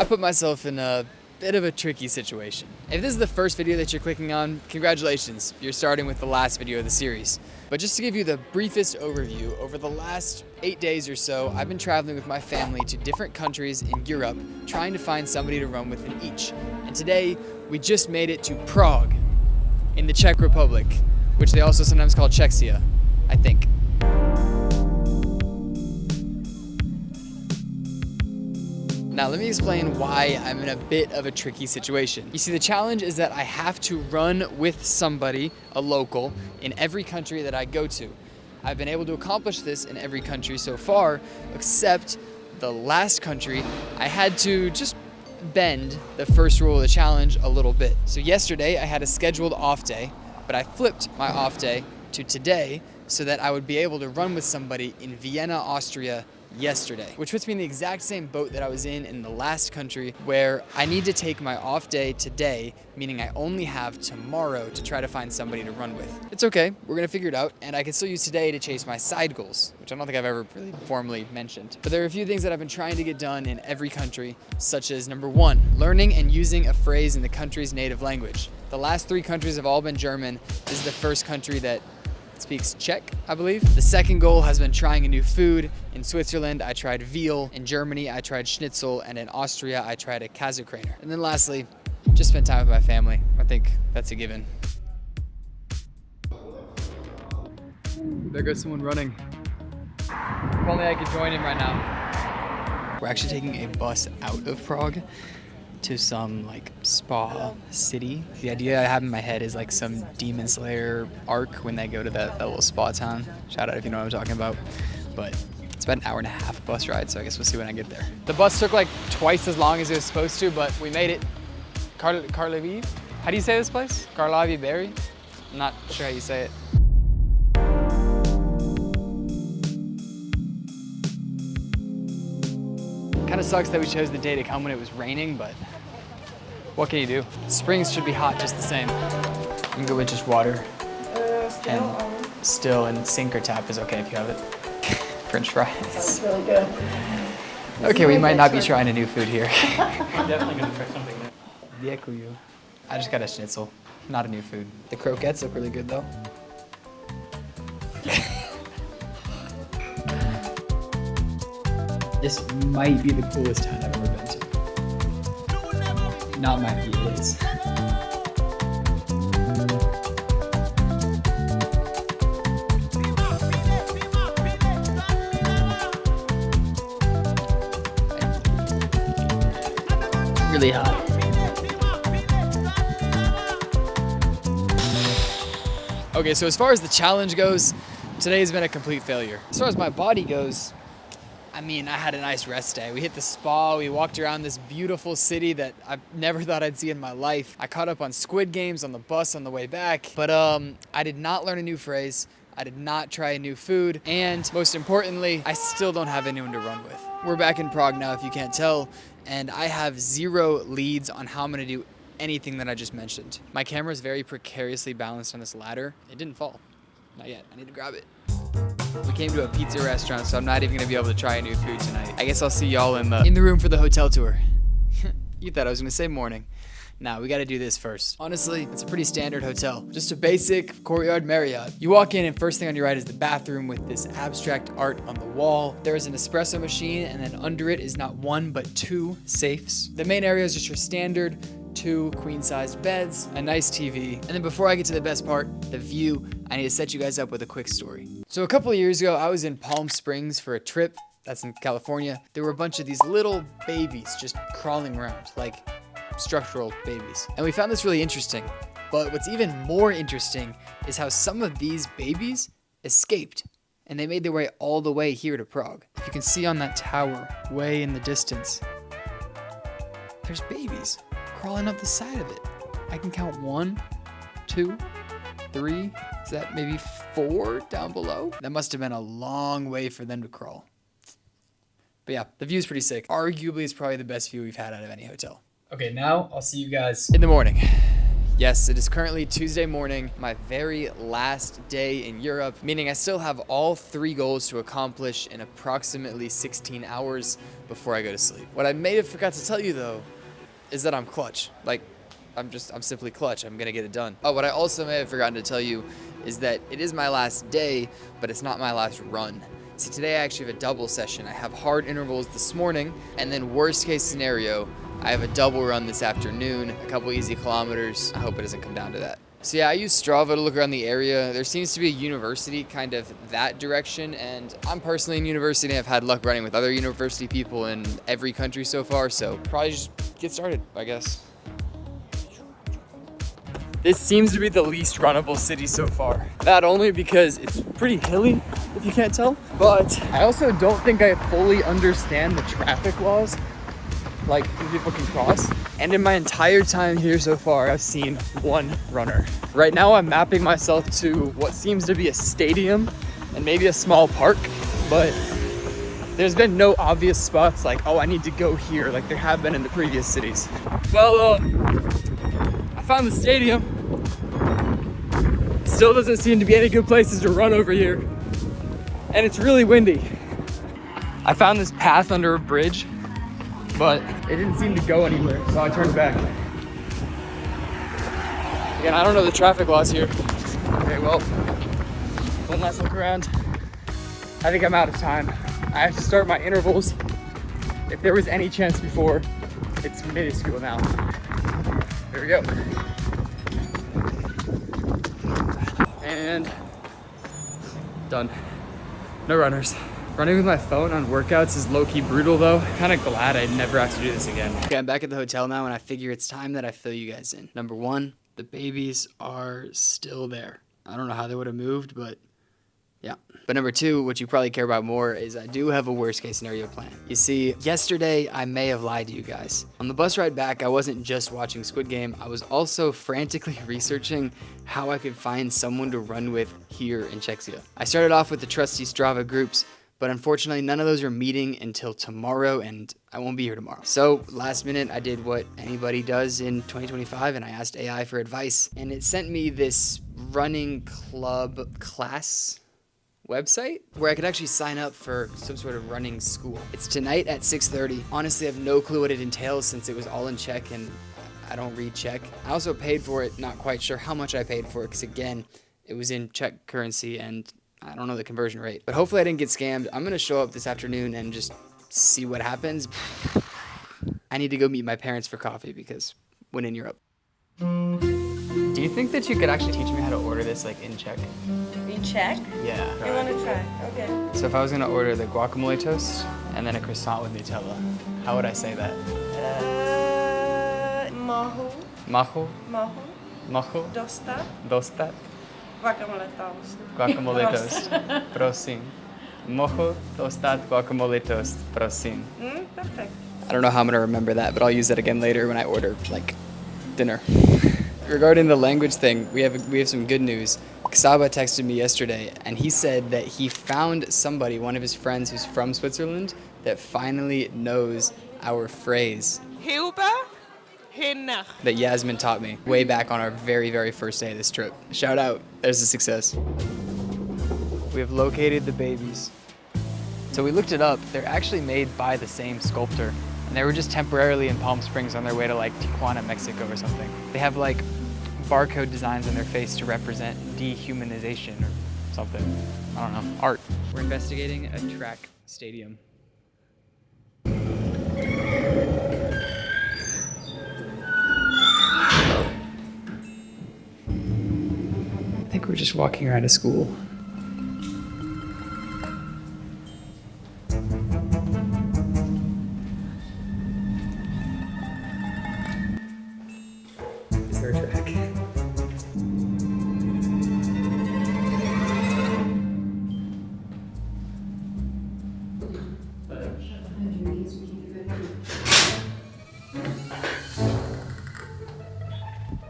I put myself in a bit of a tricky situation. If this is the first video that you're clicking on, congratulations, you're starting with the last video of the series. But just to give you the briefest overview, over the last 8 days or so, I've been traveling with my family to different countries in Europe, trying to find somebody to run with in each. And today, we just made it to Prague, in the Czech Republic, which they also sometimes call Czechia, I think. Now let me explain why I'm in a bit of a tricky situation. You see, the challenge is that I have to run with somebody, a local, in every country that I go to. I've been able to accomplish this in every country so far, except the last country, I had to just bend the first rule of the challenge a little bit. So yesterday I had a scheduled off day, but I flipped my off day to today so that I would be able to run with somebody in Vienna, Austria yesterday, which puts me in the exact same boat that I was in the last country, where I need to take my off day today, meaning I only have tomorrow to try to find somebody to run with. It's okay, we're gonna figure it out, and I can still use today to chase my side goals, which I don't think I've ever really formally mentioned. But there are a few things that I've been trying to get done in every country, such as number 1, learning and using a phrase in the country's native language. The last 3 countries have all been German. This is the first country that speaks Czech, I believe. The second goal has been trying a new food. In Switzerland, I tried veal. In Germany, I tried schnitzel. And in Austria, I tried a Käsekraner. And then lastly, just spend time with my family. I think that's a given. There goes someone running. If only I could join him right now. We're actually taking a bus out of Prague to some like spa city. The idea I have in my head is like some Demon Slayer arc when they go to that little spa town. Shout out if you know what I'm talking about. But it's about an hour and a half bus ride, so I guess we'll see when I get there. The bus took like twice as long as it was supposed to, but we made it. Karlovy? How do you say this place? Karlovy Vary? I'm not sure how you say it. Kind of sucks that we chose the day to come when it was raining, but what can you do? Springs should be hot just the same. You can go with just water, and still and sink or tap is okay if you have it. French fries. That's really good. Okay, we might not be trying a new food here. I'm definitely gonna try something new. Dziękuję. I just got a schnitzel, not a new food. The croquettes look really good though. This might be the coolest town I've ever been to. Not might be, it is. Really hot. Okay, so as far as the challenge goes, today has been a complete failure. As far as my body goes, I mean, I had a nice rest day. We hit the spa, we walked around this beautiful city that I never thought I'd see in my life. I caught up on Squid Games on the bus on the way back, but I did not learn a new phrase. I did not try a new food, and most importantly, I still don't have anyone to run with. We're back in Prague now, if you can't tell, and I have 0 leads on how I'm gonna do anything that I just mentioned. My camera is very precariously balanced on this ladder. It didn't fall, not yet, I need to grab it. We came to a pizza restaurant, so I'm not even gonna be able to try a new food tonight. I guess I'll see y'all in the room for the hotel tour. You thought I was gonna say morning. Nah, we gotta do this first. Honestly, it's a pretty standard hotel. Just a basic courtyard Marriott. You walk in and first thing on your right is the bathroom with this abstract art on the wall. There is an espresso machine, and then under it is not 1, but 2 safes. The main area is just your standard 2 queen-sized beds, a nice TV. And then before I get to the best part, the view, I need to set you guys up with a quick story. So a couple of years ago, I was in Palm Springs for a trip. That's in California. There were a bunch of these little babies just crawling around, like structural babies. And we found this really interesting. But what's even more interesting is how some of these babies escaped. And they made their way all the way here to Prague. If you can see on that tower, way in the distance, there's babies crawling up the side of it. I can count 1, 2, 3, is that maybe 4 down below? That must have been a long way for them to crawl. But yeah, the view's pretty sick. Arguably, it's probably the best view we've had out of any hotel. Okay, now I'll see you guys in the morning. Yes, it is currently Tuesday morning, my very last day in Europe, meaning I still have all 3 goals to accomplish in approximately 16 hours before I go to sleep. What I may have forgot to tell you though, is that I'm clutch. Like, I'm simply clutch. I'm gonna get it done. Oh, what I also may have forgotten to tell you is that it is my last day, but it's not my last run. See, today I actually have a double session. I have hard intervals this morning, and then worst case scenario, I have a double run this afternoon, a couple easy kilometers. I hope it doesn't come down to that. So yeah, I use Strava to look around the area. There seems to be a university kind of that direction, and I'm personally in university. I've had luck running with other university people in every country so far, so probably just get started, I guess. This seems to be the least runnable city so far. Not only because it's pretty hilly, if you can't tell, but I also don't think I fully understand the traffic laws, like people can cross. And in my entire time here so far, I've seen 1 runner. Right now I'm mapping myself to what seems to be a stadium and maybe a small park, but there's been no obvious spots like, oh, I need to go here, like there have been in the previous cities. Well, I found the stadium. Still doesn't seem to be any good places to run over here. And it's really windy. I found this path under a bridge, but it didn't seem to go anywhere, so I turned back. Again, I don't know the traffic laws here. Okay, well, one last look around. I think I'm out of time. I have to start my intervals. If there was any chance before, it's minuscule now. Here we go. And done. No runners. Running with my phone on workouts is low-key brutal though. Kind of glad I never have to do this again. Okay, I'm back at the hotel now and I figure it's time that I fill you guys in. Number 1, the babies are still there. I don't know how they would have moved, but yeah. But number 2, what you probably care about more, is I do have a worst case scenario plan. You see, yesterday I may have lied to you guys. On the bus ride back, I wasn't just watching Squid Game, I was also frantically researching how I could find someone to run with here in Czechia. I started off with the trusty Strava groups, but unfortunately none of those are meeting until tomorrow and I won't be here tomorrow. So last minute I did what anybody does in 2025 and I asked AI for advice and it sent me this running club class website where I could actually sign up for some sort of running school. It's tonight at 6:30. Honestly, I have no clue what it entails since it was all in Czech and I don't read Czech. I also paid for it, not quite sure how much I paid for it because again, it was in Czech currency and I don't know the conversion rate. But hopefully I didn't get scammed. I'm gonna show up this afternoon and just see what happens. I need to go meet my parents for coffee because when in Europe. Do you think that you could actually teach me how to order this like in Czech? In Czech? Yeah. You want to try? Okay. So if I was gonna order the guacamole toast and then a croissant with Nutella, how would I say that? Mohu. Macho? Mohu. Macho? Dostat. Dostat? Guacamole toast. Guacamole toast. Prosím. Mohu dostat guacamole toast. Prosím. Perfect. I don't know how I'm gonna remember that, but I'll use that again later when I order like dinner. Regarding the language thing, we have some good news. Saba texted me yesterday and he said that he found somebody, one of his friends who's from Switzerland, that finally knows our phrase Hilba. Hinna. that Yasmin taught me way back on our very, very first day of this trip. Shout out, there's a success. We have located the babies. So we looked it up, they're actually made by the same sculptor. And they were just temporarily in Palm Springs on their way to like Tijuana, Mexico or something. They have like barcode designs on their face to represent dehumanization or something. I don't know, art. We're investigating a track stadium. I think we're just walking around a school. Is there a track?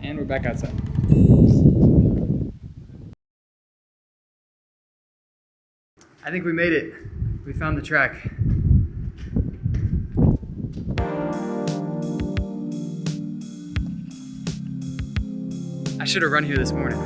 And we're back outside. I think we made it. We found the track. should have run here this morning.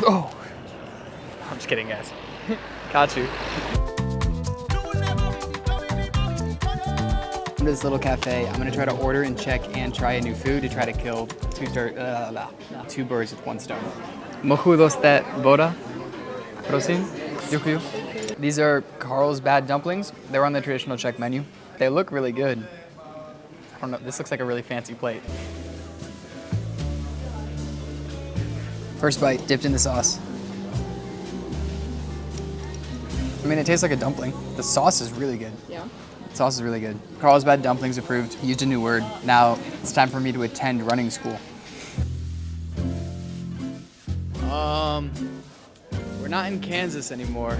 Oh, I'm just kidding, guys. Got you. In this little cafe, I'm gonna try to order in Czech and try a new food to try to kill two birds with one stone. Mohu doste voda? Prosím? Děkuju. These are Carlsbad dumplings. They're on the traditional Czech menu. They look really good. I don't know, this looks like a really fancy plate. First bite, dipped in the sauce. I mean, it tastes like a dumpling. The sauce is really good. Yeah. The sauce is really good. Carlsbad dumplings approved. Used a new word. Now it's time for me to attend running school. We're not in Kansas anymore.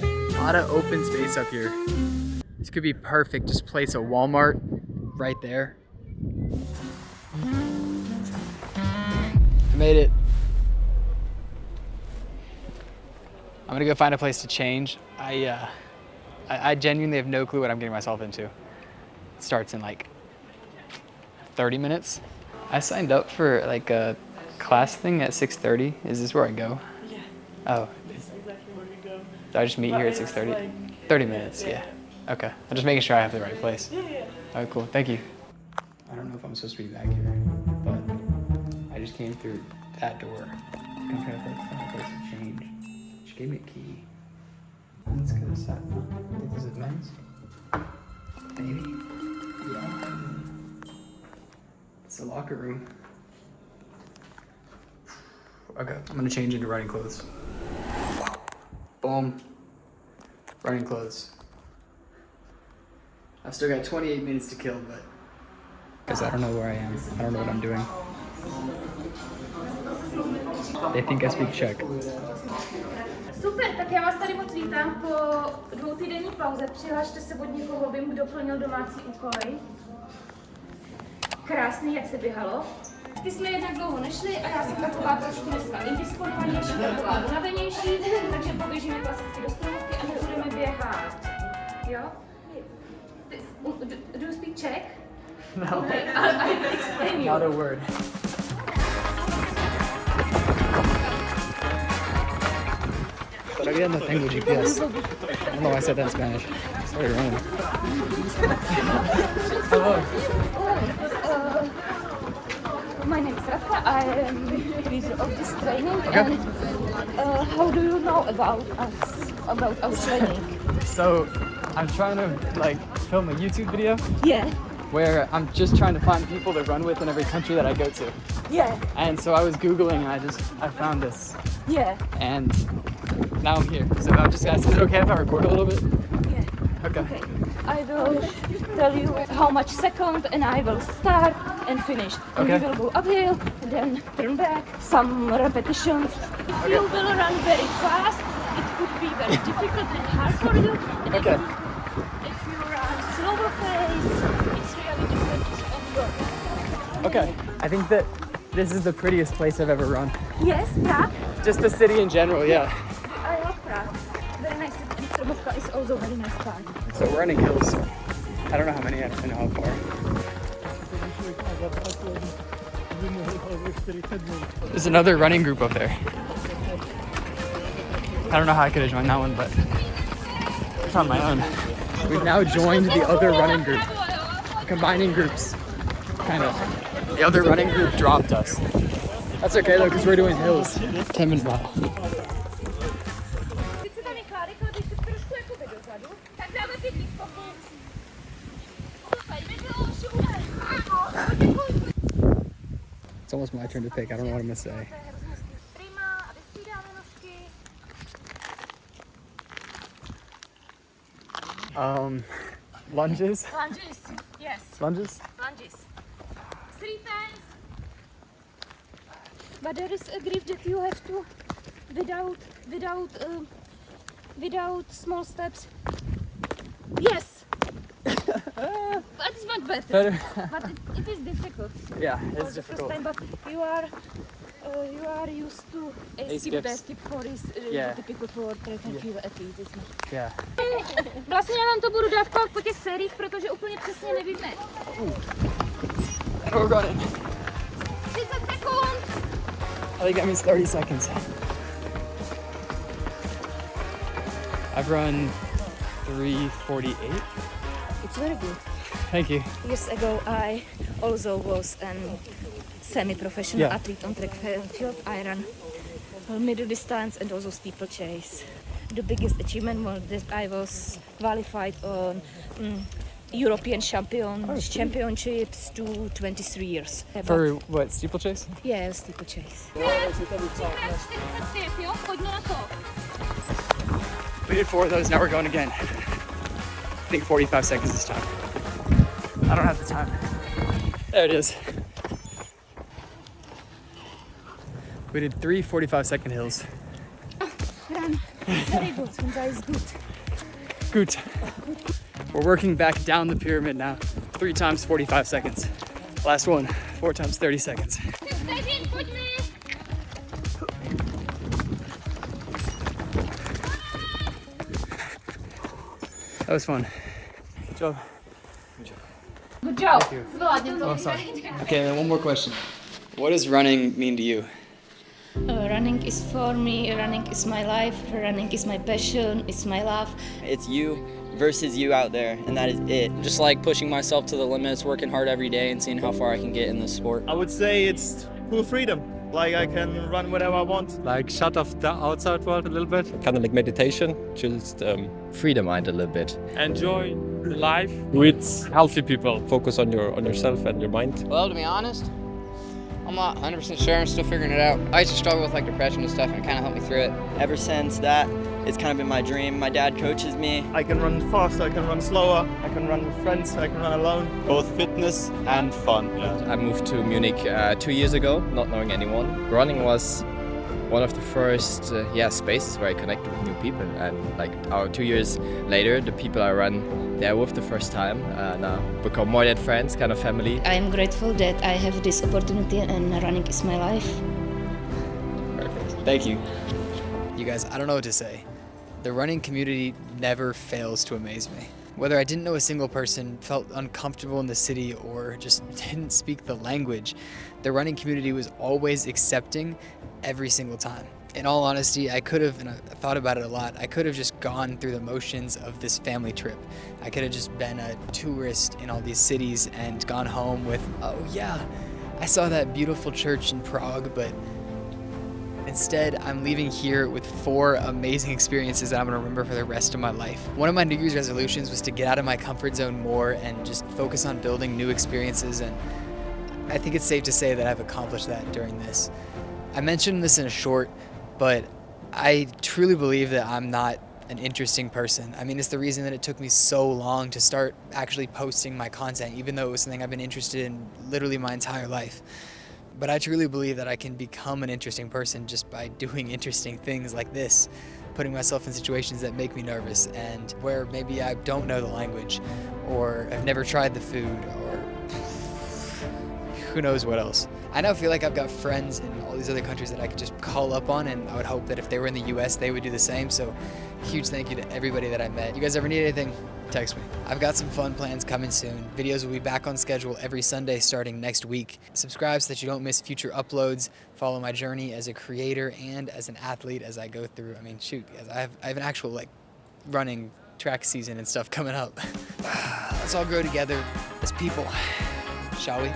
A lot of open space up here. This could be perfect. Just place a Walmart right there. I made it. I'm gonna go find a place to change. I genuinely have no clue what I'm getting myself into. It starts in like 30 minutes. I signed up for like a class thing at 6:30. Is this where I go? Yeah. Oh. That's exactly where we go. Do I just meet But here at it's 6:30? like- 30 minutes, yeah. Okay. I'm just making sure I have the right place. Yeah, yeah. All right, cool. Thank you. I don't know if I'm supposed to be back here, but I just came through that door. I'm trying to find a place to change. She gave me a key. Let's go inside. I think this is men's. Maybe. Yeah. It's the locker room. Okay, I'm gonna change into running clothes. Boom. Running clothes. I've still got 28 minutes to kill, but because I don't know where I am. I don't know what I'm doing. They think I speak Czech. Super, tak já vás tady moc vítám po 2týdenní pauze. Přihlašte se od někoho, aby mu doplnil domácí úkoly. Krásný, jak se běhalo. Ty jsme jednak dlouho nešli a já jsem taková trošku dneska indisponovanější, taková unavenější, takže poběžíme klasicky do stromovky a my budeme běhat. Jo? Do you speak Czech? No, I will explain you. not a word. But again, no tengo GPS. I don't know why I said that in Spanish. Sorry, running. Hello. My name is Radka. I am leader of this training. Okay. And how do you know about us, about our training? So, I'm trying to like film a YouTube video Yeah, where I'm just trying to find people to run with in every country that I go to. yeah, And so I was Googling and I found this. yeah, And now I'm here. So I'm just asking, is it okay if I record a little bit? yeah. Okay. Okay. I will tell you how much second and I will start and finish. And Okay. we will go uphill and then turn back. Some repetitions. If you will run very fast, it could be very difficult and hard for you. And Okay. if you run slower pace, it's really depends on your. Okay. I think that this is the prettiest place I've ever run. Yes, Prague. Just the city in general, yeah. I love Prague. Very nice. And Stromovka is also very nice park. So we're running hills. I don't know how many, I don't know how far. There's another running group up there. I don't know how I could have joined that one, but I found my own. We've now joined the other running group. Combining groups, kind of. The other running group dropped us. That's okay though, because we're doing hills. 10-minute mile. It's almost my turn to pick. I don't know what I'm gonna say. Lunges? Lunges, yes. Lunges? Lunges. 3 times. But there is a grip that you have to, without small steps. Yes. But it's not better. But it is difficult. Yeah, For it's the first difficult. time, but you are used to a skip. skips. The skip for is Yeah. typical for track and field athletes. Isn't it? Yeah. Vlastně já vám to budu dávkovat po těch sériích, protože úplně přesně nevíme. And we're running. 30 sekund. I think that means 30 seconds. I've run 3:48. It's very good. Thank you. Years ago, I also was a semi-professional Yeah. athlete on track and field. I ran middle distance and also steeplechase. The biggest achievement was that I was qualified on European championships to 23 years. For what, steeplechase? Yeah, steeplechase. We did 4 of those, now we're going again. I think 45 seconds this time. I don't have the time. There it is. We did 3 45-second hills. Run. Very good. Hunza is good. Good. We're working back down the pyramid now. 3 times 45 seconds. Last one, 4 times 30 seconds. That was fun. Good job. Good job. Awesome. Okay, then one more question. What does running mean to you? Running is for me. Running is my life. Running is my passion. It's my love. It's you versus you out there, and that is it. Just like pushing myself to the limits, working hard every day, and seeing how far I can get in this sport. I would say it's full freedom. Like I can run whenever I want. Like shut off the outside world a little bit. Kind of like meditation, just free the mind a little bit. Enjoy life with healthy people. Focus on yourself and your mind. Well, to be honest, I'm not 100% sure. I'm still figuring it out. I used to struggle with like depression and stuff, and it kind of helped me through it. Ever since that, it's kind of been my dream. My dad coaches me. I can run faster, I can run slower, I can run with friends, I can run alone. Both fitness and fun. I moved to Munich 2 years ago, not knowing anyone. Running was one of the first spaces where I connected with new people, and like 2 years later, the people I run there with the first time now become more than friends, kind of family. I'm grateful that I have this opportunity and running is my life. Perfect. Thank you. You guys, I don't know what to say. The running community never fails to amaze me. Whether I didn't know a single person, felt uncomfortable in the city, or just didn't speak the language, the running community was always accepting every single time. In all honesty, I could have, and I thought about it a lot, I could have just gone through the motions of this family trip. I could have just been a tourist in all these cities and gone home with, oh yeah, I saw that beautiful church in Prague, but instead, I'm leaving here with 4 amazing experiences that I'm gonna remember for the rest of my life. One of my New Year's resolutions was to get out of my comfort zone more and just focus on building new experiences, and I think it's safe to say that I've accomplished that during this. I mentioned this in a short, but I truly believe that I'm not an interesting person. I mean, it's the reason that it took me so long to start actually posting my content, even though it was something I've been interested in literally my entire life. But I truly believe that I can become an interesting person just by doing interesting things like this, putting myself in situations that make me nervous and where maybe I don't know the language, or I've never tried the food, or who knows what else. I now feel like I've got friends in all these other countries that I could just call up on, and I would hope that if they were in the US, they would do the same. So huge thank you to everybody that I met. You guys ever need anything? Text me. I've got some fun plans coming soon. Videos will be back on schedule every Sunday starting next week. Subscribe so that you don't miss future uploads. Follow my journey as a creator and as an athlete as I go through. I mean, shoot, guys, I have an actual like running track season and stuff coming up. Let's all grow together as people, shall we?